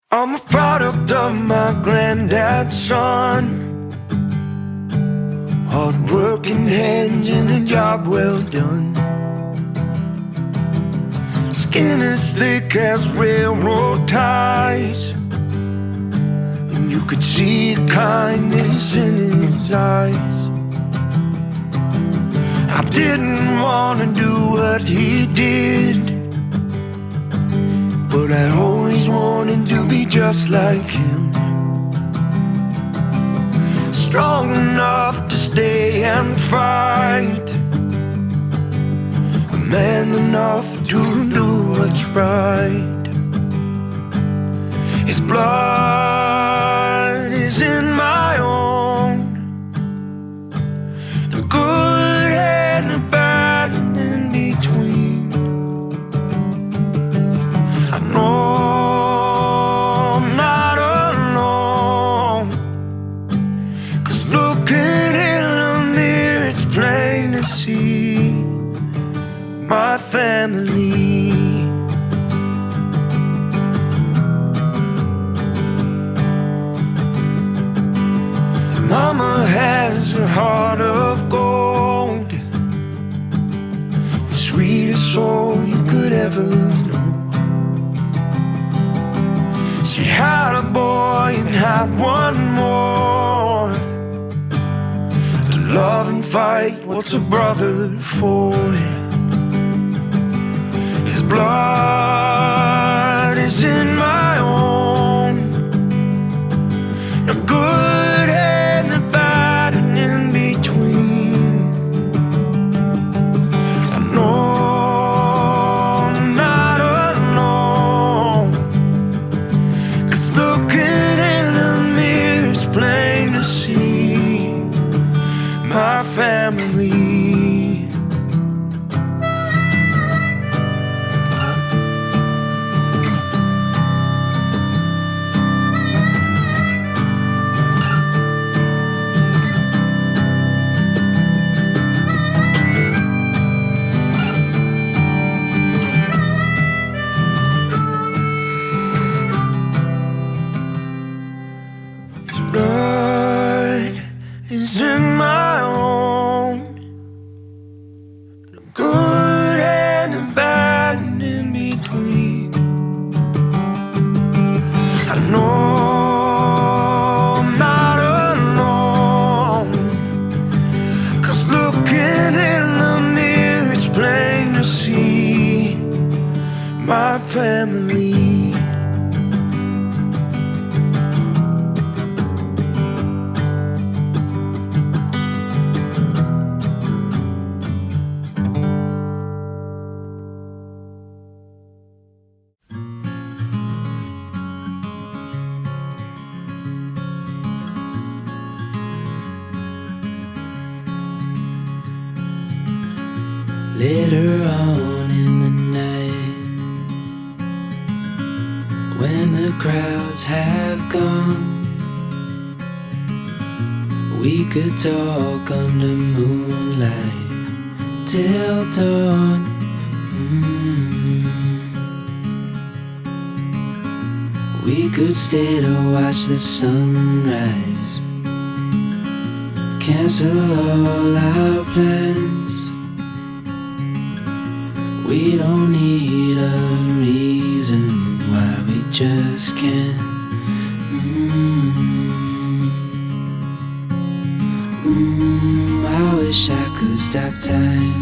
I'm a product of my granddad's son, hard-working hands in a job well done. Skin as thick as railroad ties, and you could see kindness in his eyes. I didn't want to do what he did, but I always wanted to be just like him. Strong enough to stay and fight, a man enough to do what's right. His blood is in my own, the good and the bad and in between. I know I'm not alone, 'cause looking in the mirror it's plain to see my family. Mama has a heart of gold, the sweetest soul you could ever know. She had a boy and had one more, to love and fight, what's a brother for? His blood is in my own, the good and the bad and in between. I know I'm not alone, 'cause looking in the mirror it's plain to see my family. Blood is in my own, the good and the bad and in between. I know I'm not alone, 'cause looking in the mirror it's plain to see my family. Later on in the night, when the crowds have gone, we could talk under moonlight till dawn. We could stay to watch the sunrise, cancel all our plans. We don't need a reason why we just can't. I wish I could stop time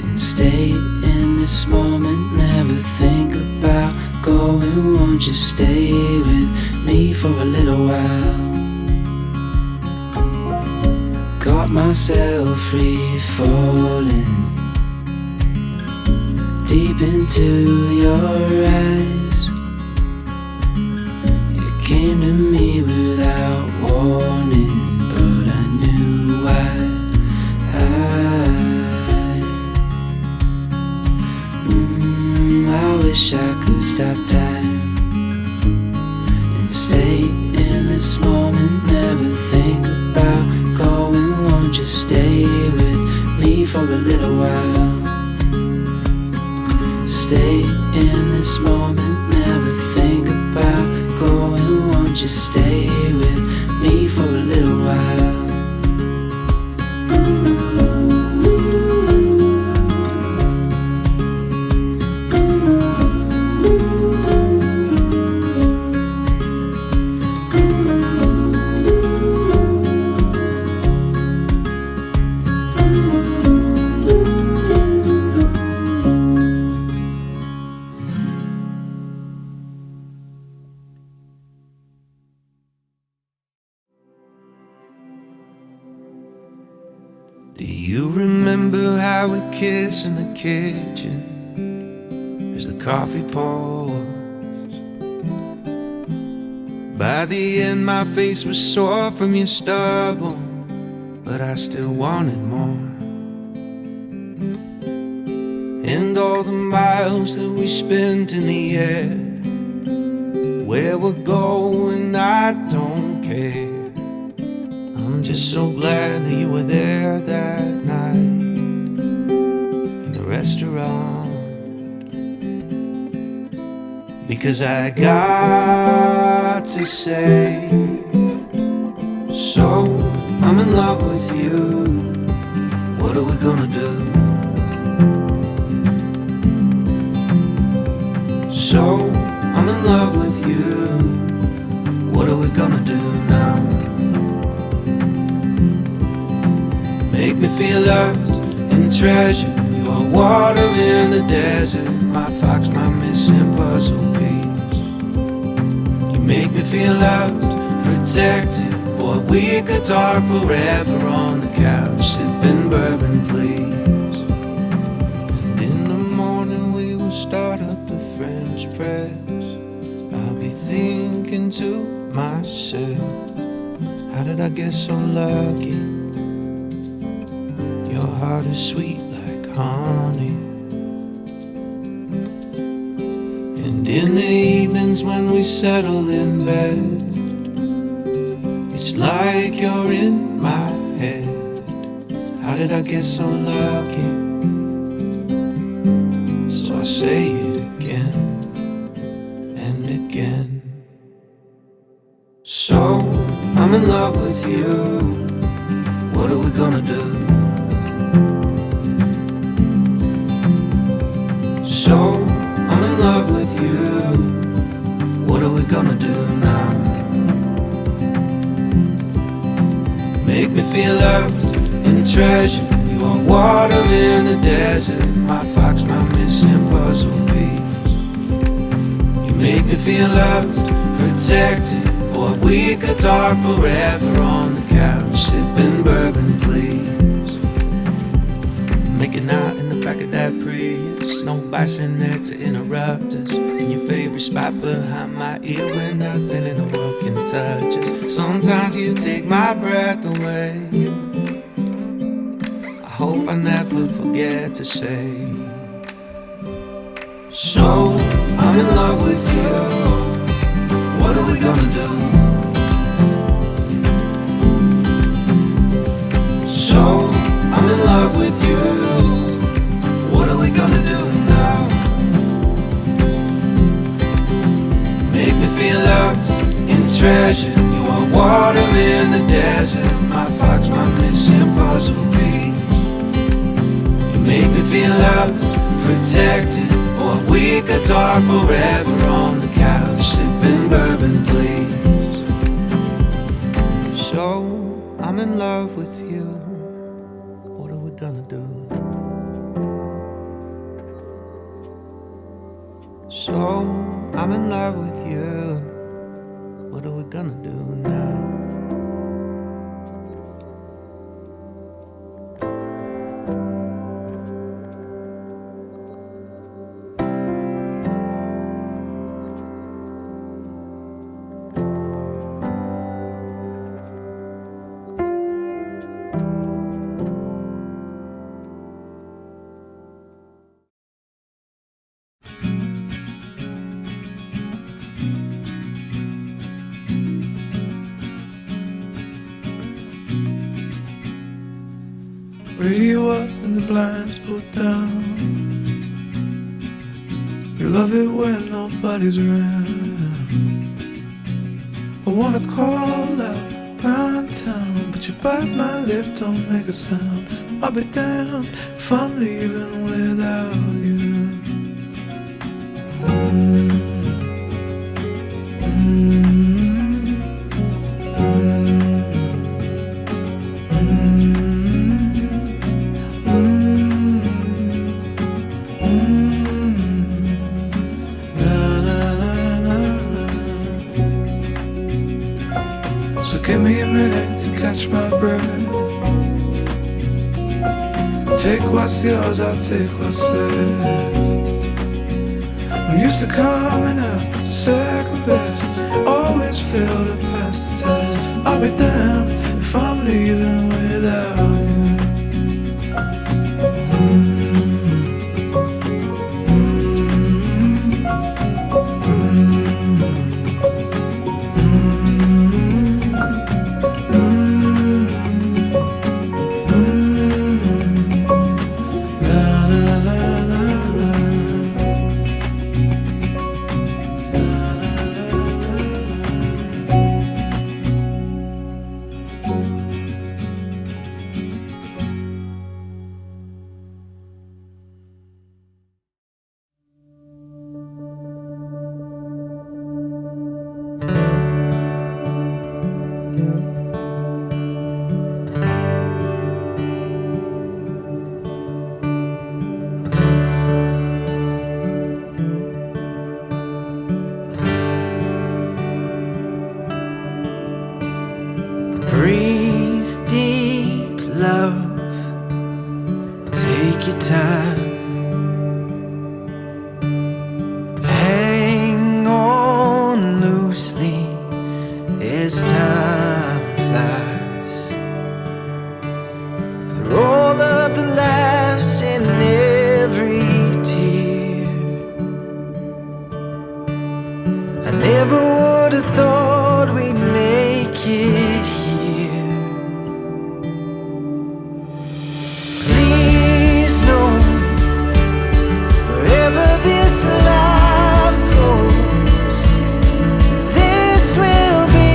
and stay in this moment, never think about going. Won't you stay with me for a little while? Caught myself free falling deep into your eyes. You came to me without warning, but I knew why. I wish I could stop time and stay in this moment, never think about going. Won't you stay with me for a little while? Stay in this moment, never think you stay with me for a little while? Do you remember how we kissed in the kitchen as the coffee pours? By the end my face was sore from your stubble, but I still wanted more. And all the miles that we spent in the air, where we're going I don't care. I'm just so glad that you were there that night in the restaurant, because I got to say, so I'm in love with you. What are we gonna do? So I'm in love with you. What are we gonna do now? Make me feel loved and treasured. You are water in the desert, my fox, my missing puzzle piece. You make me feel loved, protected. Boy, we could talk forever on the couch, sipping bourbon, please. And in the morning we will start up the French press. I'll be thinking to myself, how did I get so lucky? Your heart is sweet like honey. And in the evenings when we settle in bed, it's like you're in my head. How did I get so lucky? So I say it again and again. So I'm in love with you. What are we gonna do? So I'm in love with you. What are we gonna do now? Make me feel loved and treasured. You are water in the desert, my fox, my missing puzzle piece. You make me feel loved, protected. Boy, we could talk forever on the couch, sipping bourbon, please. Making out in the back of that Prius, no bites in there to interrupt us. In your favorite spot behind my ear where nothing in the world can touch us. Sometimes you take my breath away. I hope I never forget to say, so I'm in love with you. What are we gonna do? So I'm in love with you. What are we gonna do now? Make me feel loved and treasured. You are water in the desert, my fox, my missing puzzle piece. You make me feel loved, protected. Or we could talk forever on the couch, sipping bourbon, please. So I'm in love with you. What are we gonna do? So I'm in love with you. What are we gonna do now? Radio up and the blinds pulled down. You love it when nobody's around. I wanna call out round town, but you bite my lip, don't make a sound. I'll be damned if I'm leaving without you. So give me a minute to catch my breath. Take what's yours, I'll take what's left. I'm used to coming up second best, always fail to pass the test. I'll be damned if I'm leaving without you. Breathe deep, love. Take your time. Hang on loosely as time flies. Through all of the laughs and every tear, I never would have thought we'd make it here. Please know, wherever this life goes, this will be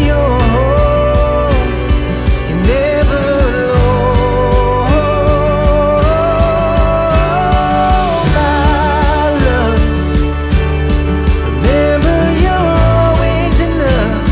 your home. You're never alone, my love. Remember, you're always enough.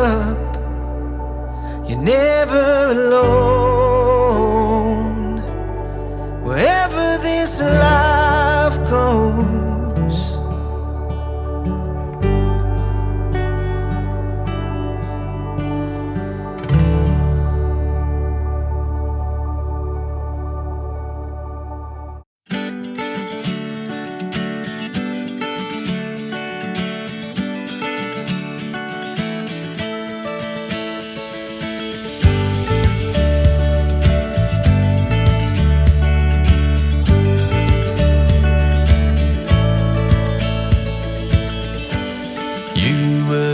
up. You're never alone. Wherever this life goes,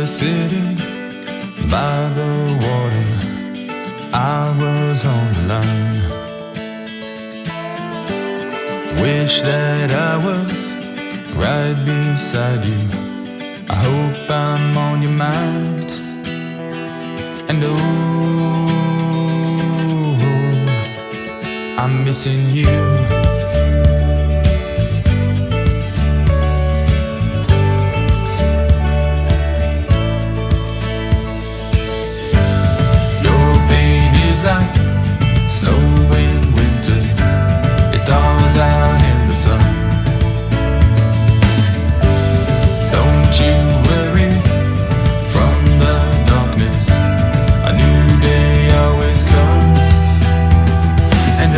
sitting by the water, I was on the line. Wish that I was right beside you. I hope I'm on your mind. And oh, I'm missing you. Like snow in winter, it thaws out in the sun. Don't you worry, from the darkness a new day always comes. And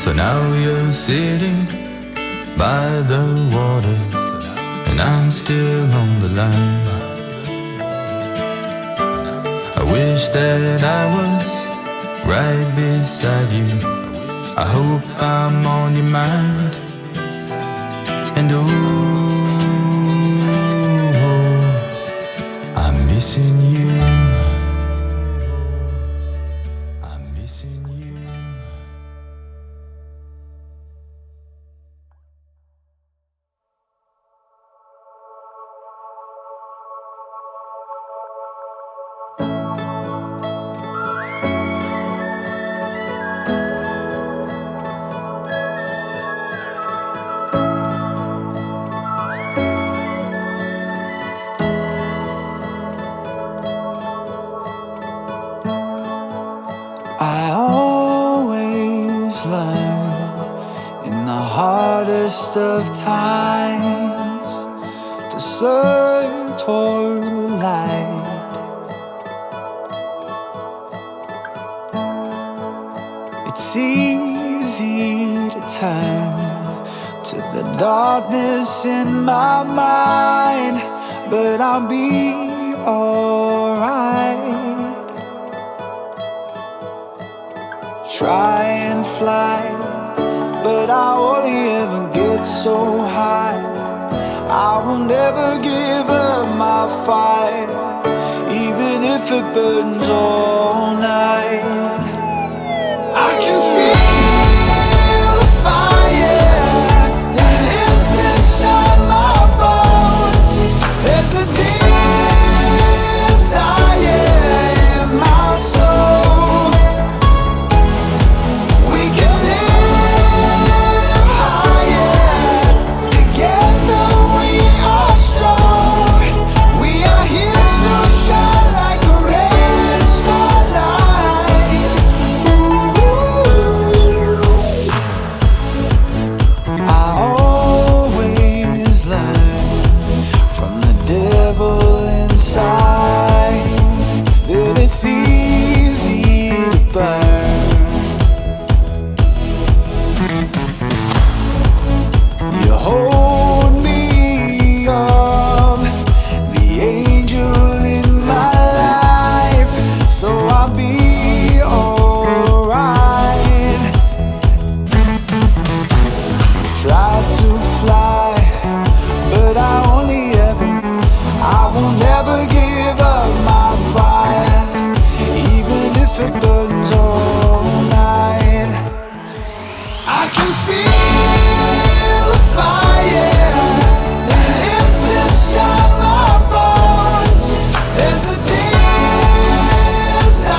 so now you're sitting by the water, and I'm still on the line. I wish that I was right beside you. I hope I'm on your mind. And oh, I'm missing you. I'm missing you. I always learn in the hardest of times to search for light. It's easy to turn to the darkness in my mind, but I'll be alright. Try and fly, but I only ever get so high. I will never give up my fight, even if it burns all night. I can feel the fire that lives inside my bones. There's a desire in my soul. We can live higher. Together we are strong. We are here to shine like a red starlight. I always learn from the devil inside that it's easy to burn. You hold me up, the angel in my life, so I'll be alright. Try to fly, but I will never give up my fire, even if it burns all night. I can feel the fire that lives inside my bones. There's a desire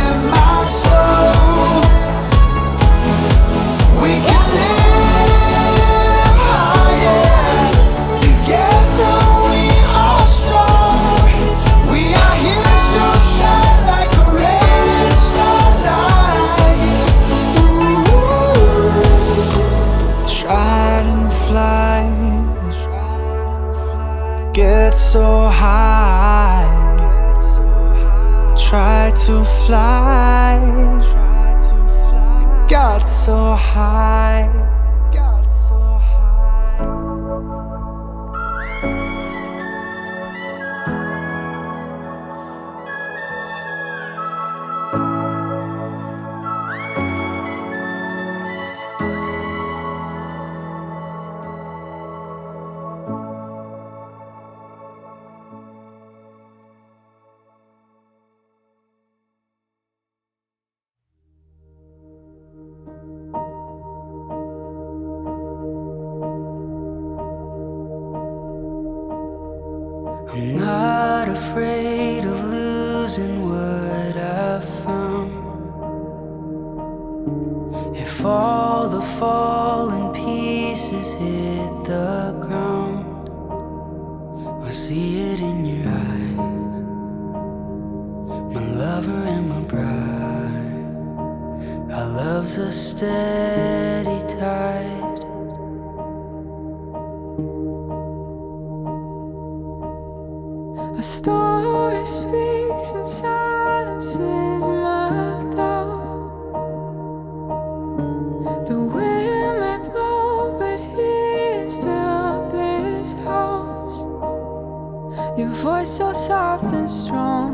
in my soul. We can live higher. Together we are strong. We are here to shine like a red starlight. Tried and fly, get so high. Try to fly, got so high. I'm not afraid of losing what I've found. If all the fallen pieces hit the ground, I see it in your eyes, my lover and my bride. Our love's a steady tide. A story speaks and silences my doubt. The wind may blow, but he's built this house. Your voice so soft and strong,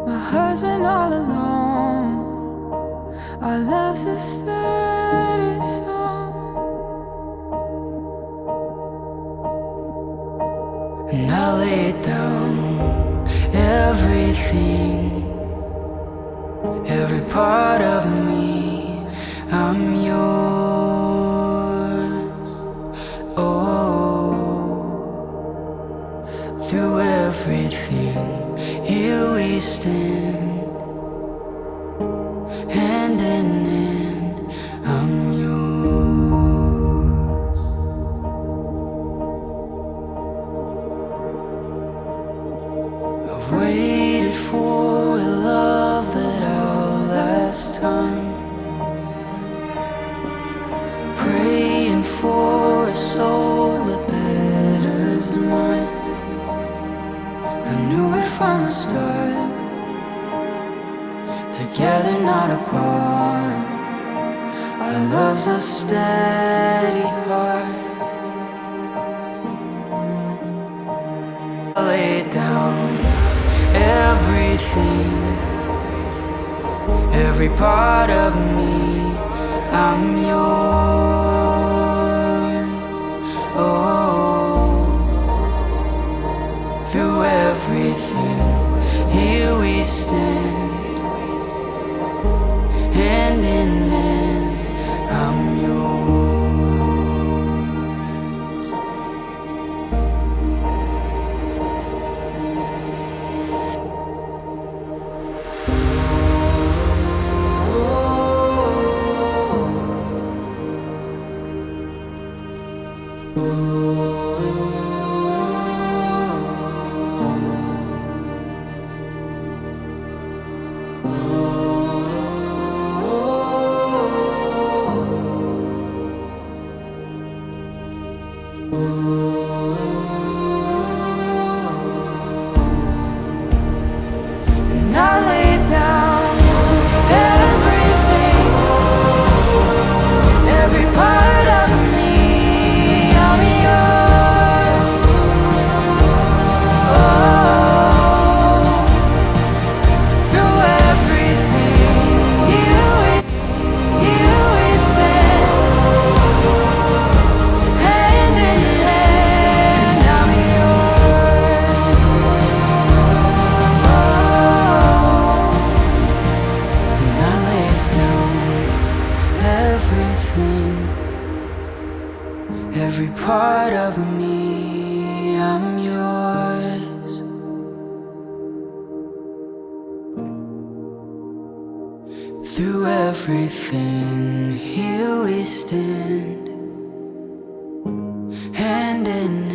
my husband all alone. Our love's a steady song. And I lay down everything, every part of me. I'm yours. Oh, through everything, here we stand, hand in hand. I'm yours. I've waited for a love that outlasts time, praying for a soul that betters mine. from the start. Together, not apart. Our love's a steady heart. I lay down everything, every part of me. I'm yours. Oh, through everything, here we stand, hand in hand. I'm yours. And I lay down everything, every part of me. I'm yours. Oh, through everything, you stand, hand in hand. I'm yours. And I lay down everything, every part of me. I'm yours. Through everything, here we stand, hand in